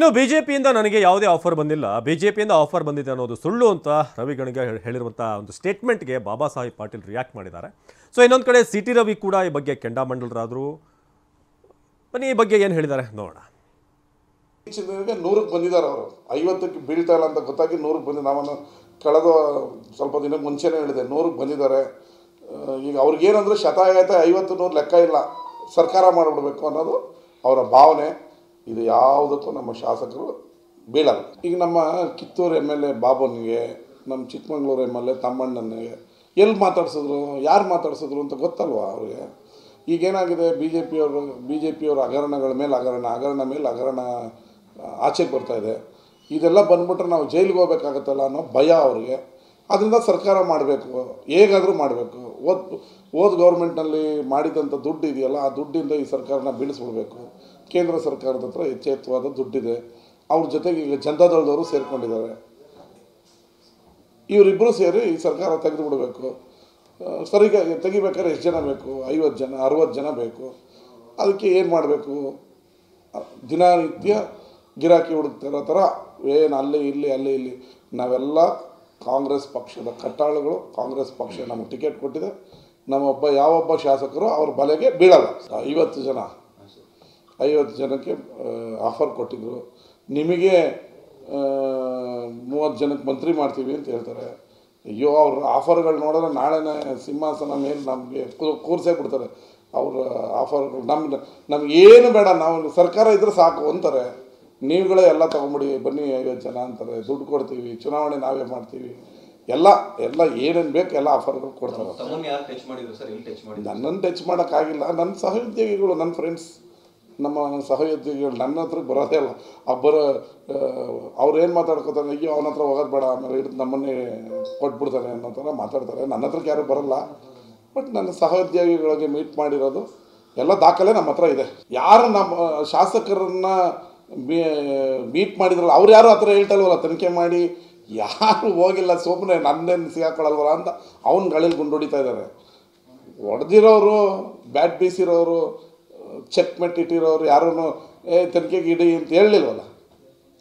ಇನ್ನು ಬಿಜೆಪಿಯಿಂದ ನನಗೆ ಯಾವುದೇ ಆಫರ್ ಬಂದಿಲ್ಲ, ಬಿಜೆಪಿಯಿಂದ ಆಫರ್ ಬಂದಿದೆ ಅನ್ನೋದು ಸುಳ್ಳು ಅಂತ ರವಿ ಗಣಿಗ ಹೇಳಿರುವಂಥ ಒಂದು ಸ್ಟೇಟ್ಮೆಂಟ್ಗೆ ಬಾಬಾ ಸಾಹೇಬ್ ಪಾಟೀಲ್ ರಿಯಾಕ್ಟ್ ಮಾಡಿದ್ದಾರೆ. ಸೊ ಇನ್ನೊಂದು ಕಡೆ ಸಿಟಿ ರವಿ ಕೂಡ ಈ ಬಗ್ಗೆ ಕೆಂಡಾಮಂಡಲರಾದರು. ಬನ್ನಿ ಈ ಬಗ್ಗೆ ಏನು ಹೇಳಿದ್ದಾರೆ ನೋಡೋಣ. 100ಕ್ಕೆ ಬಂದಿದ್ದಾರೆ ಅವರು, 50ಕ್ಕೆ ಬೀಳ್ತಾ ಇಲ್ಲ ಅಂತ ಗೊತ್ತಾಗಿ 100ಕ್ಕೆ ಬಂದಿದ್ದು. ನಾವನ್ನು ಕಳೆದ ಸ್ವಲ್ಪ ದಿನಕ್ಕೆ ಮುಂಚೆನೇ ಹೇಳಿದೆ 100ಕ್ಕೆ ಬಂದಿದ್ದಾರೆ. ಈಗ ಅವ್ರಿಗೇನಂದ್ರೆ ಶತಾಯತ 50-100 ಲೆಕ್ಕ ಇಲ್ಲ, ಸರ್ಕಾರ ಮಾಡಿಬಿಡ್ಬೇಕು ಅನ್ನೋದು ಅವರ ಭಾವನೆ. ಇದು ಯಾವುದಕ್ಕೂ ನಮ್ಮ ಶಾಸಕರು ಬೀಳಲ್ಲ. ಈಗ ನಮ್ಮ ಕಿತ್ತೂರು ಎಮ್.ಎಲ್.ಎ ಬಾಬುನಿಗೆ, ನಮ್ಮ ಚಿಕ್ಕಮಗಳೂರು ಎಮ್.ಎಲ್.ಎ ತಮ್ಮಣ್ಣನಿಗೆ ಎಲ್ಲಿ ಮಾತಾಡ್ಸಿದ್ರು, ಯಾರು ಮಾತಾಡ್ಸಿದ್ರು ಅಂತ ಗೊತ್ತಲ್ವ ಅವ್ರಿಗೆ. ಈಗೇನಾಗಿದೆ, ಬಿ ಜೆ ಪಿಯವರು ಹಗರಣಗಳ ಮೇಲೆ ಹಗರಣ ಮೇಲೆ ಹಗರಣ ಆಚೆಗೆ ಬರ್ತಾಯಿದೆ. ಇದೆಲ್ಲ ಬಂದ್ಬಿಟ್ರೆ ನಾವು ಜೈಲಿಗೆ ಹೋಗ್ಬೇಕಾಗತ್ತಲ್ಲ ಅನ್ನೋ ಭಯ ಅವ್ರಿಗೆ. ಅದರಿಂದ ಸರ್ಕಾರ ಮಾಡಬೇಕು, ಹೇಗಾದರೂ ಮಾಡಬೇಕು. ಓದ್ ಗೌರ್ಮೆಂಟ್ನಲ್ಲಿ ಮಾಡಿದಂಥ ದುಡ್ಡು ಇದೆಯಲ್ಲ, ಆ ದುಡ್ಡಿಂದ ಈ ಸರ್ಕಾರನ ಬೀಳಿಸ್ಬಿಡ್ಬೇಕು. ಕೇಂದ್ರ ಸರ್ಕಾರದ ಹತ್ರ ಯಥೇಚ್ಛವಾದ ದುಡ್ಡಿದೆ. ಅವ್ರ ಜೊತೆಗೆ ಈಗ ಜನತಾದಳದವರು ಸೇರಿಕೊಂಡಿದ್ದಾರೆ. ಇವರಿಬ್ಬರು ಸೇರಿ ಈ ಸರ್ಕಾರ ತೆಗೆದು ಬಿಡಬೇಕು. ಸರಿಗೆ ತೆಗಿಬೇಕಾದ್ರೆ ಎಷ್ಟು ಜನ ಬೇಕು? 50 ಜನ 60 ಜನ ಬೇಕು. ಅದಕ್ಕೆ ಏನು ಮಾಡಬೇಕು? ದಿನನಿತ್ಯ ಗಿರಾಕಿ ಹುಡುಕ್ತಿರೋ ಥರ ಏನು ಅಲ್ಲಿ ಇಲ್ಲಿ ನಾವೆಲ್ಲ ಕಾಂಗ್ರೆಸ್ ಪಕ್ಷದ ಕಟ್ಟಾಳುಗಳು. ಕಾಂಗ್ರೆಸ್ ಪಕ್ಷ ನಮಗೆ ಟಿಕೆಟ್ ಕೊಟ್ಟಿದೆ. ನಮ್ಮೊಬ್ಬ ಯಾವೊಬ್ಬ ಶಾಸಕರು ಅವ್ರ ಬಲೆಗೆ ಬೀಳಲ್ಲ. 50 ಜನಕ್ಕೆ ಆಫರ್ ಕೊಟ್ಟಿದ್ರು. ನಿಮಗೆ 30 ಜನಕ್ಕೆ ಮಂತ್ರಿ ಮಾಡ್ತೀವಿ ಅಂತ ಹೇಳ್ತಾರೆ. ಅಯ್ಯೋ, ಅವ್ರ ಆಫರ್ಗಳು ನೋಡಿದ್ರೆ ನಾಳೆನೇ ಸಿಂಹಾಸನ ಮೇಲೆ ನಮಗೆ ಕೂರಿಸೇ ಬಿಡ್ತಾರೆ. ಅವ್ರ ಆಫರ್ಗಳು ನಮಗೇನು ಬೇಡ, ನಾವು ಸರ್ಕಾರ ಇದ್ರೆ ಸಾಕು ಅಂತಾರೆ. ನೀವುಗಳೇ ಎಲ್ಲ ತೊಗೊಂಬಿಡಿ, ಬನ್ನಿ 50 ಜನ ಅಂತಾರೆ, ದುಡ್ಡು ಕೊಡ್ತೀವಿ, ಚುನಾವಣೆ ನಾವೇ ಮಾಡ್ತೀವಿ, ಎಲ್ಲ ಏನೇನು ಬೇಕು ಎಲ್ಲ ಆಫರ್ಗಳು ಕೊಡ್ತಾರೆ. ನನ್ನನ್ನು ಟಚ್ ಮಾಡೋಕ್ಕಾಗಿಲ್ಲ. ನನ್ನ ಸಹೋದ್ಯೋಗಿಗಳು, ನನ್ನ ಫ್ರೆಂಡ್ಸ್, ನಮ್ಮ ಸಹೋದ್ಯೋಗಿಗಳು ನನ್ನ ಹತ್ರಕ್ಕೆ ಬರೋದೇ ಇಲ್ಲ. ಅವ್ರು ಏನು ಮಾತಾಡ್ಕೋತಾರೆ, ಅಯ್ಯೋ ಅವನ ಹತ್ರ ಹೋಗೋದು ಬೇಡ, ಆಮೇಲೆ ಹಿಡಿದು ನಮ್ಮನ್ನೇ ಕೊಟ್ಬಿಡ್ತಾರೆ ಅನ್ನೋ ಥರ ಮಾತಾಡ್ತಾರೆ. ನನ್ನ ಹತ್ರಕ್ಕೆ ಯಾರು ಬರೋಲ್ಲ. ಬಟ್ ನನ್ನ ಸಹೋದ್ಯೋಗಿಗಳಿಗೆ ಮೀಟ್ ಮಾಡಿರೋದು ಎಲ್ಲ ದಾಖಲೆ ನಮ್ಮ ಹತ್ರ ಇದೆ. ಯಾರು ನಮ್ಮ ಶಾಸಕರನ್ನ ಮೀಟ್ ಮಾಡಿದ್ರಲ್ಲ, ಅವ್ರು ಯಾರು ಆ ಥರ ಹೇಳ್ತಲ್ವಲ್ಲ, ತನಿಖೆ ಮಾಡಿ ಯಾರು ಹೋಗಿಲ್ಲ, ಸುಮ್ಮನೆ ನನ್ನೇನು ಸಿಗಾಕೊಳ್ಳಲ್ವಲ್ಲ ಅಂತ ಅವ್ನ ಗಾಳಿಲಿ ಗುಂಡೊಡಿತಾ ಇದ್ದಾರೆ. ಹೊಡೆದಿರೋರು, ಬ್ಯಾಟ್ ಬೀಸಿರೋರು, ಚೆಕ್ ಮೆಟ್ಟಿಟ್ಟಿರೋರು ಯಾರೂ ತನಿಖೆಗೆ ಇಡಿ ಅಂತ ಹೇಳಲಿಲ್ವಲ್ಲ.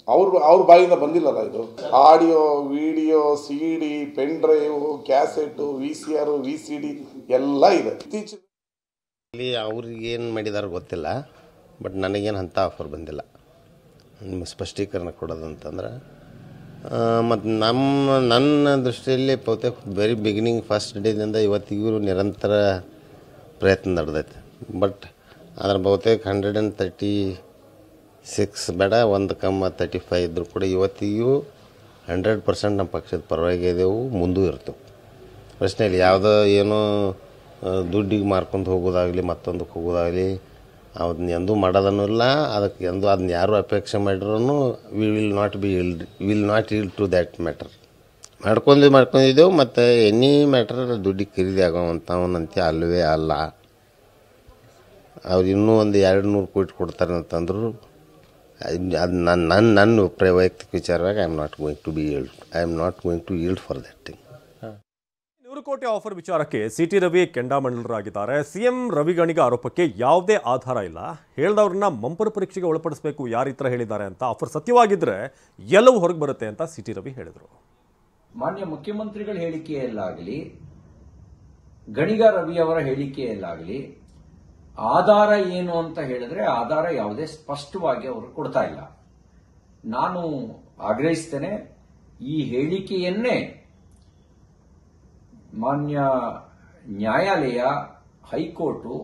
ಅವ್ರ ಬಾಯಿಂದ ಬಂದಿಲ್ಲಲ್ಲ. ಇದು audio, video, CD, pen drive, cassette, VCR, VCD ಎಲ್ಲ ಇದೆ. ಇಲ್ಲಿ ಅವ್ರಿಗೆ ಏನು ಮಾಡಿದಾರೆ ಗೊತ್ತಿಲ್ಲ. ಬಟ್ ನನಗೇನು ಅಂಥ ಆಫರ್ ಬಂದಿಲ್ಲ. ನಿಮ್ಮ ಸ್ಪಷ್ಟೀಕರಣ ಕೊಡೋದಂತಂದ್ರೆ ಮತ್ತು ನನ್ನ ದೃಷ್ಟಿಯಲ್ಲಿ ಬಹುತೇಕ ವೆರಿ ಬಿಗಿನಿಂಗ್ ಫಸ್ಟ್ ಡೇದಿಂದ ಇವತ್ತಿಗೂ ನಿರಂತರ ಪ್ರಯತ್ನ ನಡೆದೈತೆ. ಬಟ್ ಅದ್ರ ಬಹುತೇಕ 136 ಬೇಡ, 1,35 ಇದ್ದರೂ ಕೂಡ ಇವತ್ತಿಗೂ 100% ನಮ್ಮ ಪಕ್ಷದ ಪರವಾಗಿ ಇದ್ದೆವು, ಮುಂದೂ ಇರ್ತವೆ. ಪ್ರಶ್ನೆ ಇಲ್ಲ. ಯಾವುದೋ ಏನೋ ದುಡ್ಡಿಗೆ ಮಾರ್ಕೊಂಡು ಹೋಗೋದಾಗಲಿ, ಮತ್ತೊಂದಕ್ಕೆ ಹೋಗೋದಾಗಲಿ ಅದನ್ನ ಎಂದೂ ಮಾಡೋದನ್ನೂ ಇಲ್ಲ. ಅದಕ್ಕೆ ಎಂದೂ ಅದನ್ನ ಯಾರು ಅಪೇಕ್ಷೆ ಮಾಡಿರೂ will not yield to that matter. ಮಾಡ್ಕೊಂಡಿದ್ದೆವು. ಮತ್ತು ಎನಿ ಮ್ಯಾಟರ್ ದುಡ್ಡಿಗೆ ಖರೀದಿ ಆಗೋವಂಥವನಂತೆ ಅಲ್ಲವೇ ಅಲ್ಲ. ಅವ್ರು ಇನ್ನೂ ಒಂದು 200 ಕೋಟಿ ಕೊಡ್ತಾರೆ ಅಂತಂದ್ರು ಅದು ನನ್ನ ವೈಯಕ್ತಿಕ ವಿಚಾರವಾಗಿ I am not going to yield for that thing. 100 ಕೋಟಿ ಆಫರ್ ವಿಚಾರಕ್ಕೆ ಸಿಟಿ ರವಿ ಕೆಂಡಾಮಂಡಲರಾಗಿದ್ದಾರೆ. CM ರವಿ ಗಣಿಗ ಆರೋಪಕ್ಕೆ ಯಾವುದೇ ಆಧಾರ ಇಲ್ಲ. ಹೇಳಿದವ್ರನ್ನ ಮಂಪರು ಪರೀಕ್ಷೆಗೆ ಒಳಪಡಿಸಬೇಕು, ಯಾರು ಈ ಥರ ಹೇಳಿದ್ದಾರೆ ಅಂತ. ಆಫರ್ ಸತ್ಯವಾಗಿದ್ದರೆ ಎಲ್ಲವೂ ಹೊರಗೆ ಬರುತ್ತೆ ಅಂತ ಸಿಟಿ ರವಿ ಹೇಳಿದರು. ಮಾನ್ಯ ಮುಖ್ಯಮಂತ್ರಿಗಳ ಹೇಳಿಕೆಯಲ್ಲಾಗಲಿ, ಗಣಿಗ ರವಿ ಅವರ ಹೇಳಿಕೆಯಲ್ಲಾಗಲಿ ಆಧಾರ ಏನು ಅಂತ ಹೇಳಿದ್ರೆ ಆಧಾರ ಯಾವುದೇ ಸ್ಪಷ್ಟವಾಗಿ ಅವರು ಕೊಡ್ತಾ ಇಲ್ಲ. ನಾನು ಆಗ್ರಹಿಸ್ತೇನೆ, ಈ ಹೇಳಿಕೆಯನ್ನೇ ಮಾನ್ಯ ನ್ಯಾಯಾಲಯ, ಹೈಕೋರ್ಟು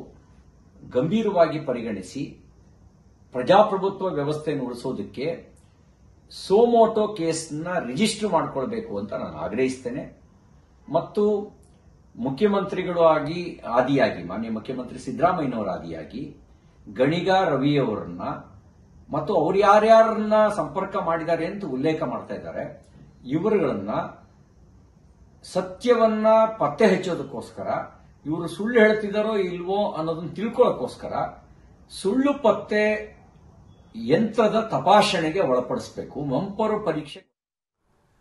ಗಂಭೀರವಾಗಿ ಪರಿಗಣಿಸಿ ಪ್ರಜಾಪ್ರಭುತ್ವ ವ್ಯವಸ್ಥೆಯನ್ನು ಉಳಿಸೋದಕ್ಕೆ ಸೋಮೋಟೋ ಕೇಸ್ನ ರಿಜಿಸ್ಟರ್ ಮಾಡಿಕೊಳ್ಬೇಕು ಅಂತ ನಾನು ಆಗ್ರಹಿಸ್ತೇನೆ. ಮತ್ತು ಮುಖ್ಯಮಂತ್ರಿಗಳು ಆದಿಯಾಗಿ ಮಾನ್ಯ ಮುಖ್ಯಮಂತ್ರಿ ಸಿದ್ದರಾಮಯ್ಯನವರ ಆದಿಯಾಗಿ ಗಣಿಗ ರವಿಯವರನ್ನ ಮತ್ತು ಅವ್ರು ಯಾರ್ಯಾರನ್ನ ಸಂಪರ್ಕ ಮಾಡಿದ್ದಾರೆ ಅಂತ ಉಲ್ಲೇಖ ಮಾಡ್ತಾ ಇದ್ದಾರೆ, ಇವರುಗಳನ್ನ ಸತ್ಯವನ್ನ ಪತ್ತೆ ಹಚ್ಚೋದಕ್ಕೋಸ್ಕರ, ಇವರು ಸುಳ್ಳು ಹೇಳ್ತಿದ್ದಾರೋ ಇಲ್ವೋ ಅನ್ನೋದನ್ನ ತಿಳ್ಕೊಳ್ಳೋಕ್ಕೋಸ್ಕರ ಸುಳ್ಳು ಪತ್ತೆ ಯಂತ್ರದ ತಪಾಸಣೆಗೆ ಒಳಪಡಿಸಬೇಕು, ಮಂಪರು ಪರೀಕ್ಷೆ